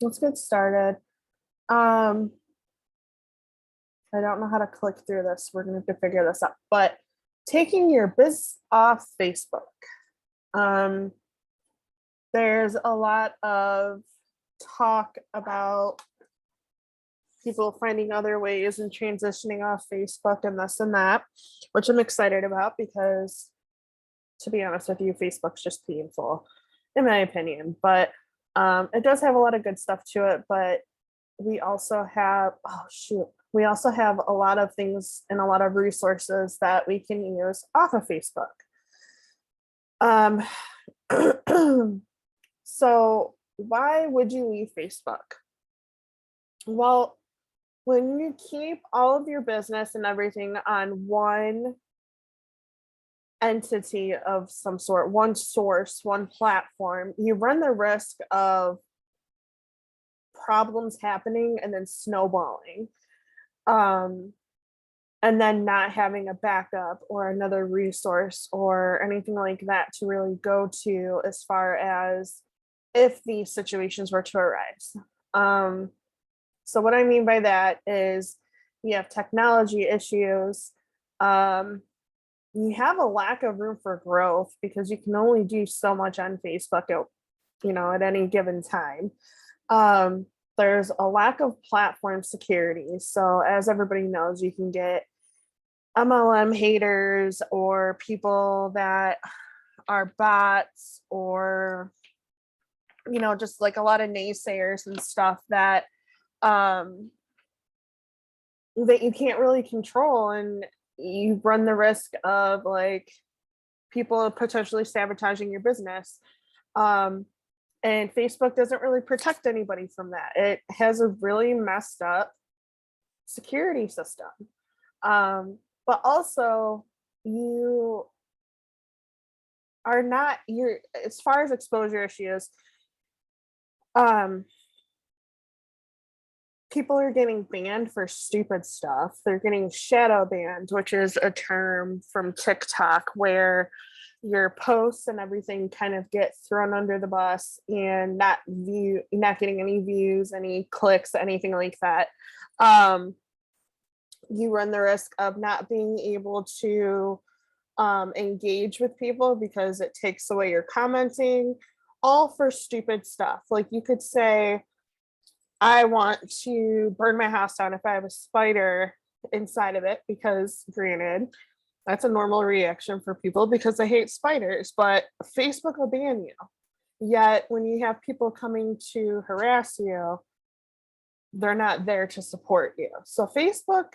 let's get started. Um, I don't know how to click through this. We're going to have to figure this out. But taking your biz off Facebook. Um, there's a lot of talk about people finding other ways and transitioning off Facebook and this and that, which I'm excited about because, to be honest with you, Facebook's just painful, in my opinion. But it does have a lot of good stuff to it. But we also have, we also have a lot of things and a lot of resources that we can use off of Facebook. So why would you leave Facebook? Well, when you keep all of your business and everything on one entity of some sort, one source, one platform, you run the risk of problems happening and then snowballing. And then not having a backup or another resource or anything like that to really go to as far as if these situations were to arise. So what I mean by that is you have technology issues. You have a lack of room for growth because you can only do so much on Facebook at any given time. There's a lack of platform security. So as everybody knows, you can get MLM haters or people that are bots or just like a lot of naysayers and stuff that you can't really control, and you run the risk of like people potentially sabotaging your business. And Facebook doesn't really protect anybody from that. It has a really messed up security system. But also you are not, as far as exposure issues, people are getting banned for stupid stuff. They're getting shadow banned, which is a term from TikTok where your posts and everything kind of get thrown under the bus and not getting any views, any clicks, anything like that. You run the risk of not being able to engage with people because it takes away your commenting, all for stupid stuff. Like you could say, I want to burn my house down if I have a spider inside of it, because granted, that's a normal reaction for people because they hate spiders, but Facebook will ban you. Yet when you have people coming to harass you, they're not there to support you. So Facebook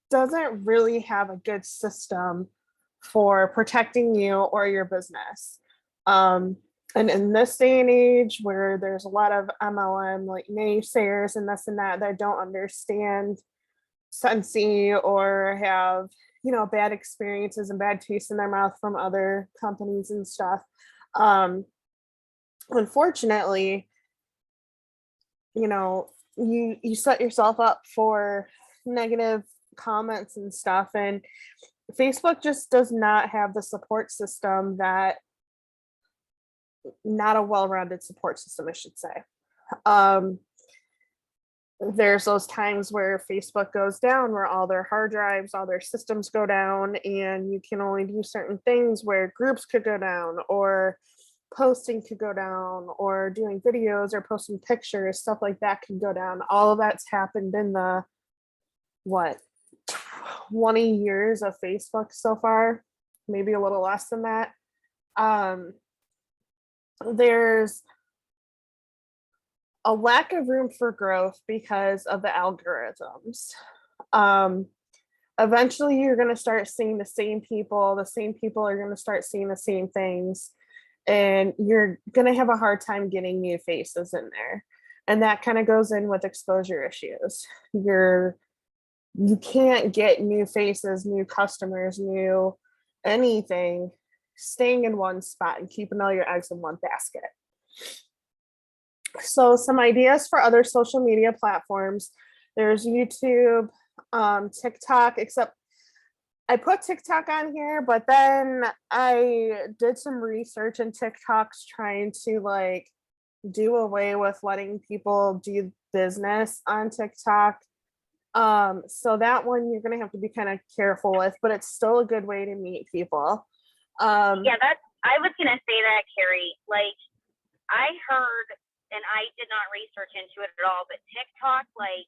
doesn't really have a good system for protecting you or your business. And in this day and age where there's a lot of MLM like naysayers and this and that don't understand Sqweee or have bad experiences and bad taste in their mouth from other companies and stuff, unfortunately, you set yourself up for negative comments and stuff, and Facebook just does not have the support system that not a well-rounded support system, I should say. There's those times where Facebook goes down, where all their hard drives, all their systems go down, and you can only do certain things, where groups could go down or posting could go down or doing videos or posting pictures, stuff like that could go down. All of that's happened in the 20 years of Facebook so far, maybe a little less than that. There's a lack of room for growth because of the algorithms. Eventually you're going to start seeing the same people are going to start seeing the same things, and you're going to have a hard time getting new faces in there. And that kind of goes in with exposure issues. You can't get new faces, new customers, new anything staying in one spot and keeping all your eggs in one basket. So some ideas for other social media platforms. There's YouTube, TikTok, except I put TikTok on here, but then I did some research in TikToks trying to do away with letting people do business on TikTok. So that one you're gonna have to be kind of careful with, but it's still a good way to meet people. Yeah, I was gonna say that, Carrie. Like, I heard, and I did not research into it at all, but TikTok, like,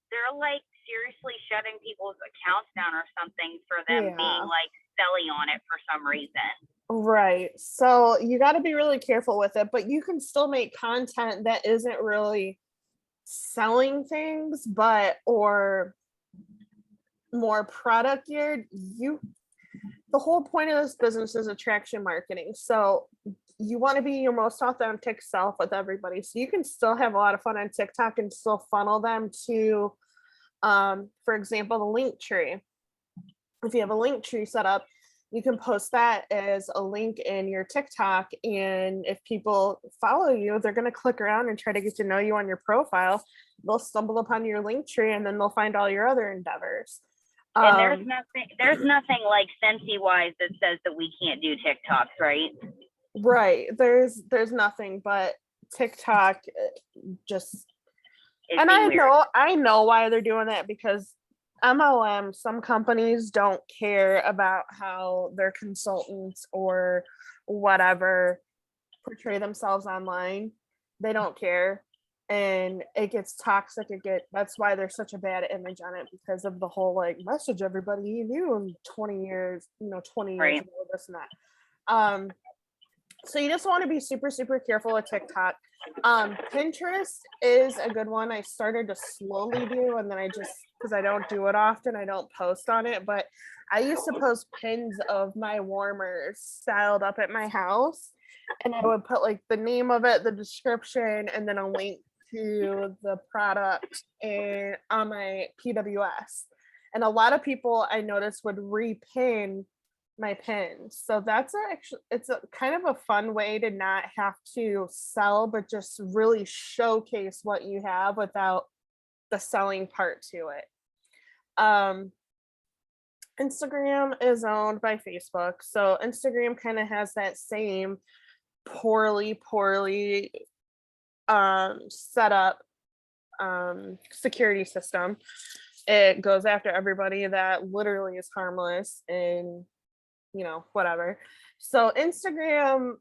they're like seriously shutting people's accounts down or something for them being Yeah. like selling on it for some reason. Right. So you got to be really careful with it, but you can still make content that isn't really selling things, but or more product geared. The whole point of this business is attraction marketing. So you want to be your most authentic self with everybody. So you can still have a lot of fun on TikTok and still funnel them to, for example, the Linktree. If you have a Linktree set up, you can post that as a link in your TikTok. And if people follow you, they're going to click around and try to get to know you on your profile. They'll stumble upon your Linktree and then they'll find all your other endeavors. And there's nothing like Scentsy wise that says that we can't do TikToks, right? Right. There's nothing, but TikTok just, and I know why they're doing that, because MLM, some companies don't care about how their consultants or whatever portray themselves online. They don't care. And it gets toxic. That's why there's such a bad image on it, because of the whole like message everybody you knew in 20 years, 20 years ago, this and that. So you just want to be super, super careful with TikTok. Pinterest is a good one. I started to slowly do, and then because I don't do it often, I don't post on it, but I used to post pins of my warmers styled up at my house, and I would put like the name of it, the description, and then a link to the product on my PWS. And a lot of people I noticed would repin my pins. So it's a kind of a fun way to not have to sell, but just really showcase what you have without the selling part to it. Instagram is owned by Facebook. So Instagram kind of has that same poorly set up security system. It goes after everybody that literally is harmless and whatever. So Instagram,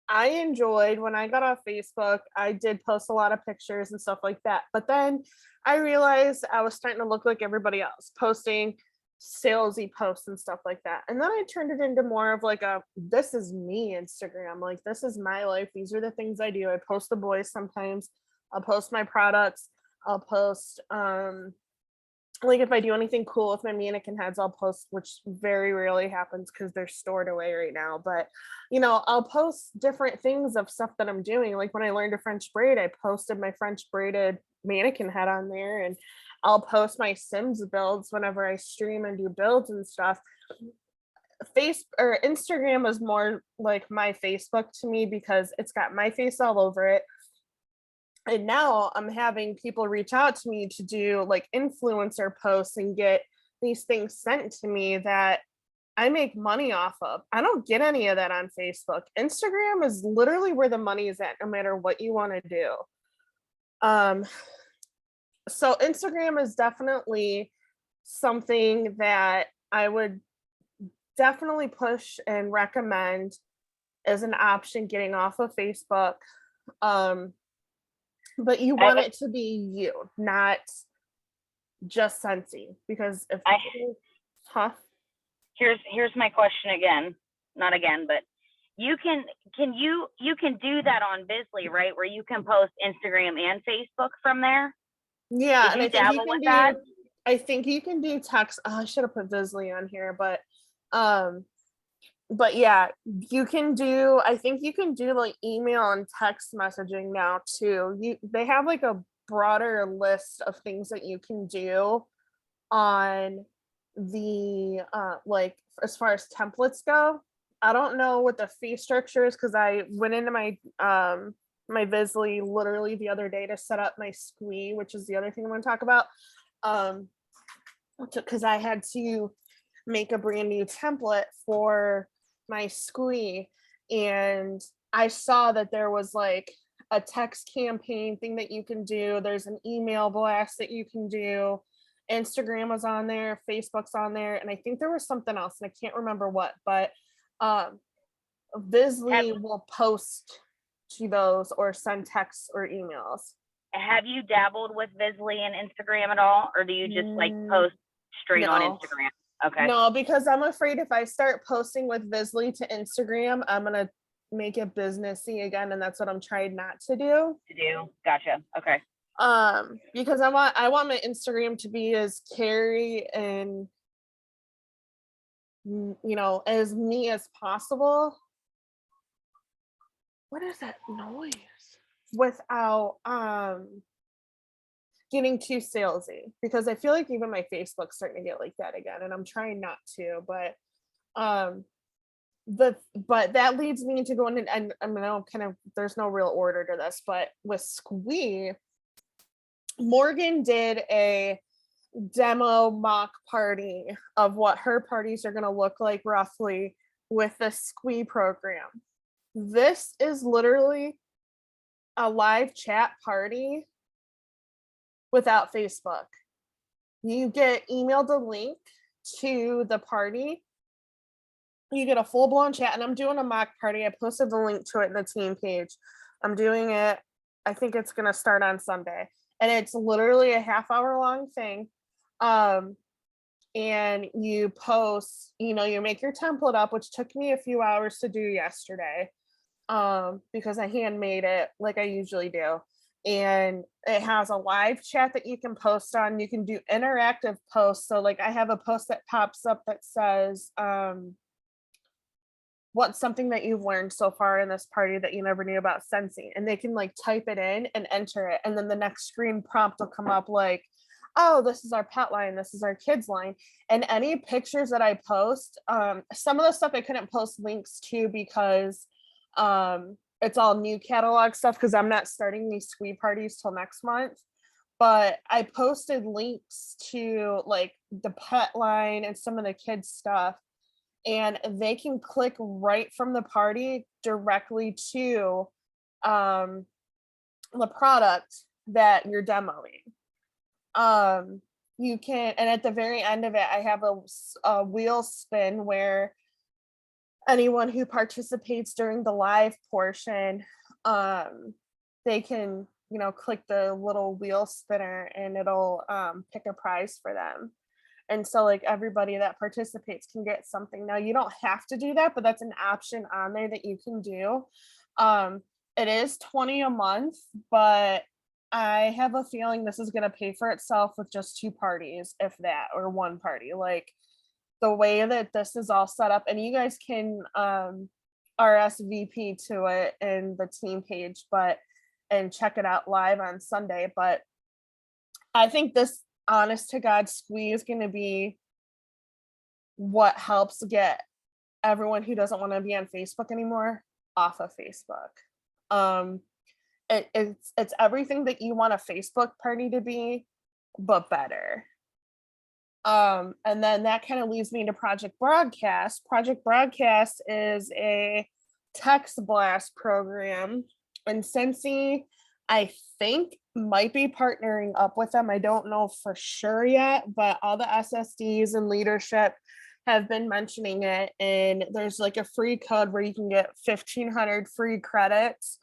I enjoyed when I got off Facebook. I did post a lot of pictures and stuff like that. But then I realized I was starting to look like everybody else, posting salesy posts and stuff like that. And then I turned it into more of like this is me Instagram. Like, this is my life. These are the things I do. I post the boys sometimes. I'll post my products. I'll post like if I do anything cool with my mannequin heads, I'll post, which very rarely happens because they're stored away right now. But, I'll post different things of stuff that I'm doing. Like when I learned to French braid, I posted my French braided mannequin head on there, and I'll post my Sims builds whenever I stream and do builds and stuff. Instagram is more like my Facebook to me because it's got my face all over it. And now I'm having people reach out to me to do like influencer posts and get these things sent to me that I make money off of. I don't get any of that on Facebook. Instagram is literally where the money is at, no matter what you want to do. So Instagram is definitely something that I would definitely push and recommend as an option getting off of Facebook. But you want it to be you, not just Scentsy, because if here's my question again, not again, but you can do that on Bizly, right? Where you can post Instagram and Facebook from there. Yeah, and I think you can do text. Oh, I should have put Bizly on here, but yeah, you can do, I think you can do like email and text messaging now too. They have like a broader list of things that you can do on the like as far as templates go. I don't know what the fee structure is because I went into my my Bizly literally the other day to set up my Sqweee, which is the other thing I'm going to talk about. Because I had to make a brand new template for my Sqweee, and I saw that there was like a text campaign thing that you can do. There's an email blast that you can do. Instagram was on there, Facebook's on there, and I think there was something else, and I can't remember what, but um, Have Visly will post to those or send texts or emails. Have you dabbled with Visly and Instagram at all, or do you just like post straight on No. Instagram? Okay. No, because I'm afraid if I start posting with Visly to Instagram, I'm gonna make it businessy again, and that's what I'm trying not to do. Gotcha. Okay. Because I want my Instagram to be as Carrie and as me as possible. What is that noise? Without getting too salesy, because I feel like even my Facebook's starting to get like that again, and I'm trying not to, but um but that leads me to go in, and I mean, kind of, there's no real order to this, but with Sqweee, Morgan did a demo mock party of what her parties are going to look like roughly with the Sqweee program. This is literally a live chat party without Facebook. You get emailed a link to the party. You get a full-blown chat, and I'm doing a mock party. I posted the link to it in the team page. I'm doing it. I think it's going to start on Sunday, and it's literally a half-hour long thing. And you post, you make your template up, which took me a few hours to do yesterday, because I handmade it like I usually do. And it has a live chat that you can post on. You can do interactive posts. So like I have a post that pops up that says, what's something that you've learned so far in this party that you never knew about sensing? And they can like type it in and enter it. And then the next screen prompt will come up like, oh, this is our pet line, this is our kids line. And any pictures that I post, some of the stuff I couldn't post links to because it's all new catalog stuff, because I'm not starting these Sqweee parties till next month. But I posted links to like the pet line and some of the kids stuff, and they can click right from the party directly to the product that you're demoing. You can, and at the very end of it, I have a wheel spin where anyone who participates during the live portion, they can, click the little wheel spinner, and it'll pick a prize for them. And so like everybody that participates can get something. Now you don't have to do that, but that's an option on there that you can do. It is $20 a month, but I have a feeling this is going to pay for itself with just 2 parties, if that, or 1 party. Like the way that this is all set up, and you guys can RSVP to it in the team page, and check it out live on Sunday. But I think this, honest to God, Sqweee is going to be what helps get everyone who doesn't want to be on Facebook anymore off of Facebook. It's everything that you want a Facebook party to be, but better. And then that kind of leads me to Project Broadcast. Project Broadcast is a text blast program, and Sqweee, I think, might be partnering up with them. I don't know for sure yet, but all the SSDs and leadership have been mentioning it. And there's like a free code where you can get 1,500 free credits.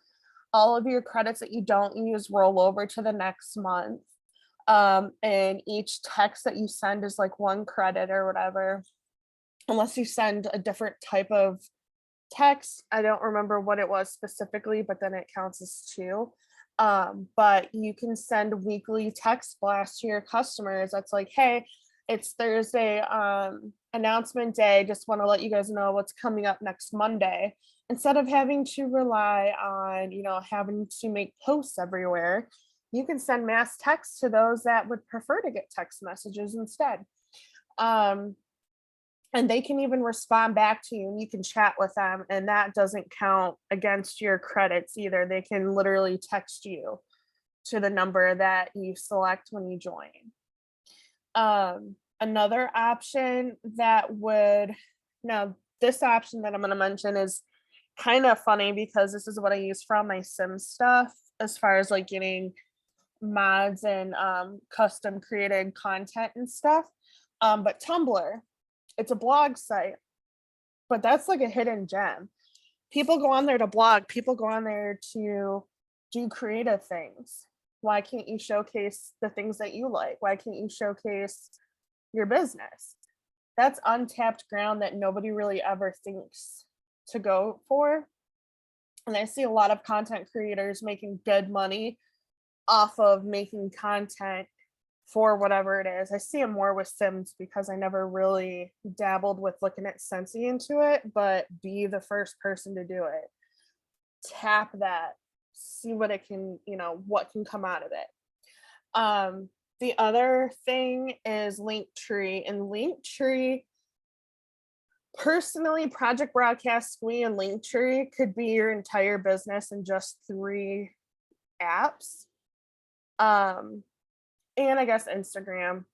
All of your credits that you don't use roll over to the next month. And each text that you send is like 1 credit or whatever, unless you send a different type of text. I don't remember what it was specifically, but then it counts as 2. But you can send weekly text blasts to your customers. That's like, hey, it's Thursday, announcement day. Just want to let you guys know what's coming up next Monday. Instead of having to rely on, having to make posts everywhere, you can send mass text to those that would prefer to get text messages instead. And they can even respond back to you, and you can chat with them, and that doesn't count against your credits either. They can literally text you to the number that you select when you join. Another option that would, now this option that I'm going to mention is kind of funny because this is what I use for all my sim stuff as far as like getting mods and custom created content and stuff. But Tumblr, it's a blog site, but that's like a hidden gem. People go on there to blog, people go on there to do creative things. Why can't you showcase the things that you like? Why can't you showcase your business? That's untapped ground that nobody really ever thinks to go for. And I see a lot of content creators making good money off of making content for whatever it is. I see it more with Sims because I never really dabbled with looking at Scentsy into it, but be the first person to do it. Tap that, see what it can, what can come out of it. The other thing is Linktree, and Linktree, personally, Project Broadcast, Sqweee, and Linktree could be your entire business in just 3 apps. And I guess Instagram.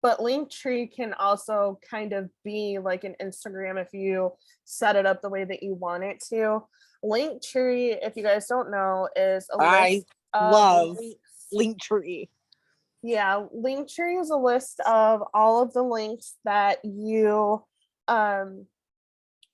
But Linktree can also kind of be like an Instagram if you set it up the way that you want it to. Linktree, if you guys don't know, is a list of love links. Linktree. Yeah, Linktree is a list of all of the links that you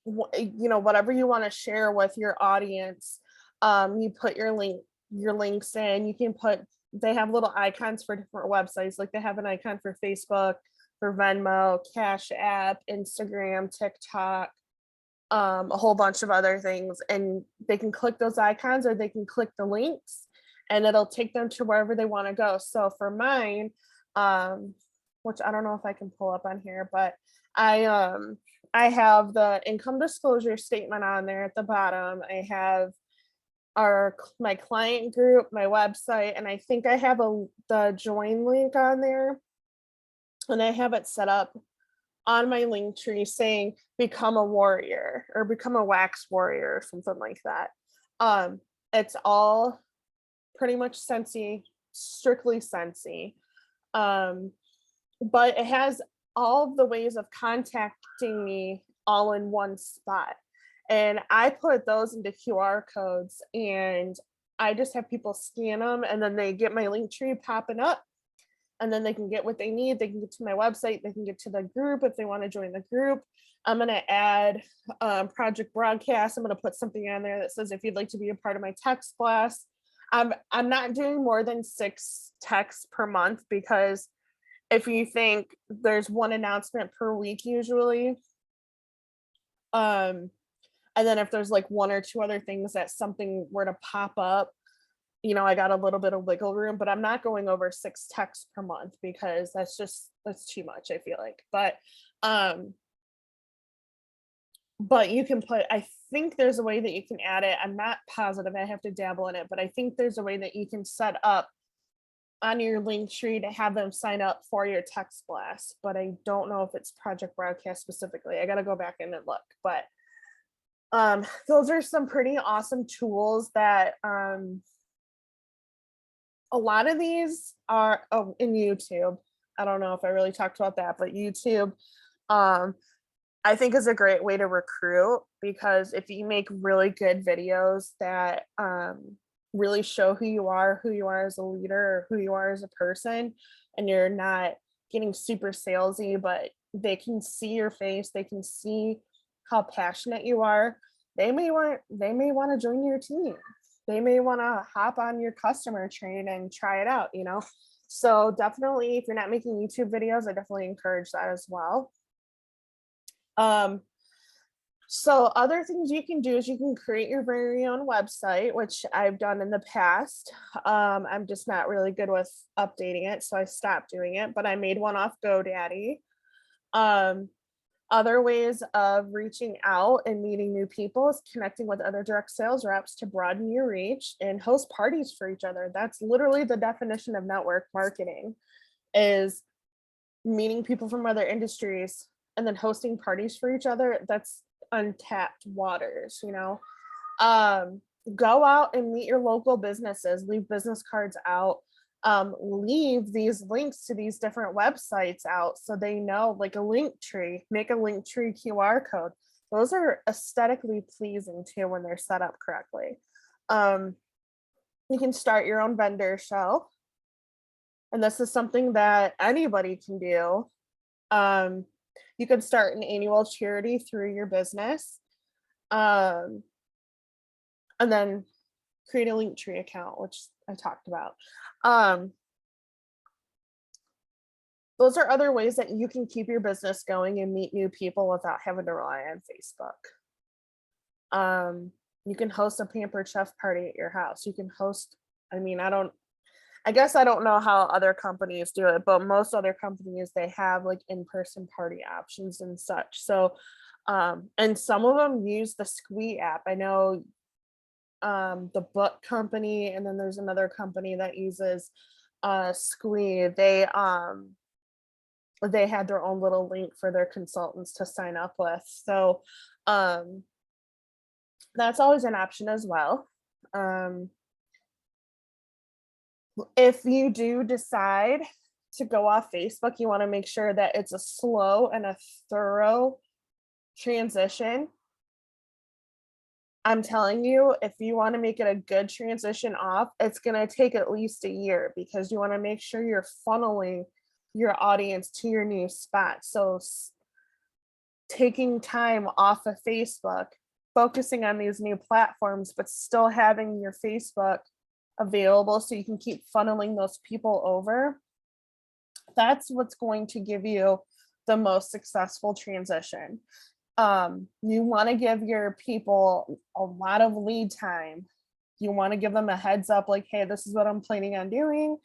whatever you want to share with your audience. You put your links in. You can put, they have little icons for different websites. Like they have an icon for Facebook, for Venmo, Cash App, Instagram, TikTok, a whole bunch of other things. And they can click those icons or they can click the links and it'll take them to wherever they want to go. So for mine, which I don't know if I can pull up on here, but I have the income disclosure statement on there at the bottom. I have my client group, my website, and I think I have the join link on there. And I have it set up on my Linktree saying become a warrior or become a wax warrior or something like that. It's all pretty much Scentsy, strictly Scentsy. But it has all of the ways of contacting me all in one spot. And I put those into QR codes and I just have people scan them and then they get my Linktree popping up and then they can get what they need. They can get to my website. They can get to the group if they want to join the group. I'm going to add Project Broadcast. I'm going to put something on there that says, if you'd like to be a part of my text blast. I'm not doing more than 6 texts per month because if you think there's one announcement per week usually, and then if there's like 1 or 2 other things that something were to pop up, I got a little bit of wiggle room, but I'm not going over 6 texts per month because that's too much, I feel like. But you can put, I think there's a way that you can add it. I'm not positive, I have to dabble in it, but I think there's a way that you can set up on your Linktree to have them sign up for your text blast, but I don't know if it's Project Broadcast specifically. I got to go back in and look, but those are some pretty awesome tools that a lot of these are in YouTube. I don't know if I really talked about that, but YouTube I think is a great way to recruit, because if you make really good videos that really show who you are as a leader or who you are as a person, and you're not getting super salesy, but they can see your face, they can see how passionate you are, they may want to join your team. They may want to hop on your customer train and try it out, So definitely, if you're not making YouTube videos, I definitely encourage that as well. So other things you can do is you can create your very own website, which I've done in the past. I'm just not really good with updating it, so I stopped doing it, but I made one off GoDaddy. Other ways of reaching out and meeting new people is connecting with other direct sales reps to broaden your reach and host parties for each other. That's literally the definition of network marketing, is meeting people from other industries and then hosting parties for each other. That's untapped waters, Go out and meet your local businesses, leave business cards out, leave these links to these different websites out so they know, like a Linktree, make a Linktree QR code, Those are aesthetically pleasing too when they're set up correctly. You can start your own vendor show. And this is something that anybody can do. You can start an annual charity through your business. And then create a Linktree account, which I talked about. Those are other ways that you can keep your business going and meet new people without having to rely on Facebook. You can host a pampered chef party at your house. You can host, I guess I don't know how other companies do it, but most other companies, they have like in-person party options and such. So, and some of them use the Sqweee app. I know the book company, and then there's another company that uses Sqweee. They had their own little link for their consultants to sign up with. So that's always an option as well. If you do decide to go off Facebook, you want to make sure that it's a slow and a thorough transition. I'm telling you, if you want to make it a good transition off, it's going to take at least a year, because you want to make sure you're funneling your audience to your new spot. So taking time off of Facebook, focusing on these new platforms, but still having your Facebook available so you can keep funneling those people over. That's what's going to give you the most successful transition. You want to give your people a lot of lead time. You want to give them a heads up, like, hey, this is what I'm planning on doing.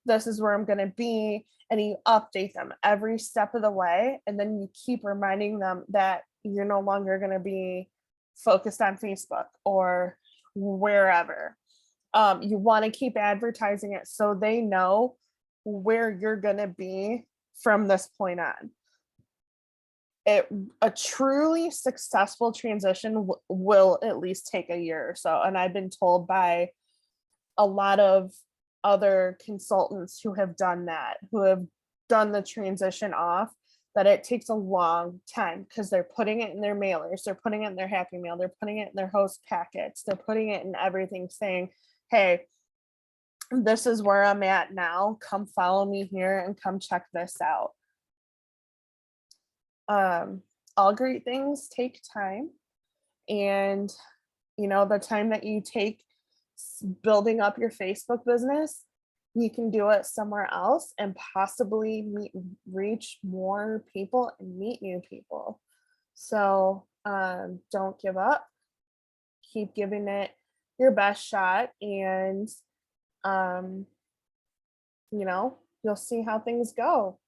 This is where I'm going to be. And you update them every step of the way. And then you keep reminding them that you're no longer going to be focused on Facebook or wherever. You want to keep advertising it so they know where you're going to be from this point on. A truly successful transition will at least take a year or so. And I've been told by a lot of other consultants who have done that, who have done the transition off, that it takes a long time, because they're putting it in their mailers, they're putting it in their Happy Mail, they're putting it in their host packets, they're putting it in everything, saying, hey, this is where I'm at now. Come follow me here and come check this out. All great things take time, and the time that you take building up your Facebook business, you can do it somewhere else and possibly reach more people and meet new people. So don't give up. Keep giving it your best shot, and you'll see how things go.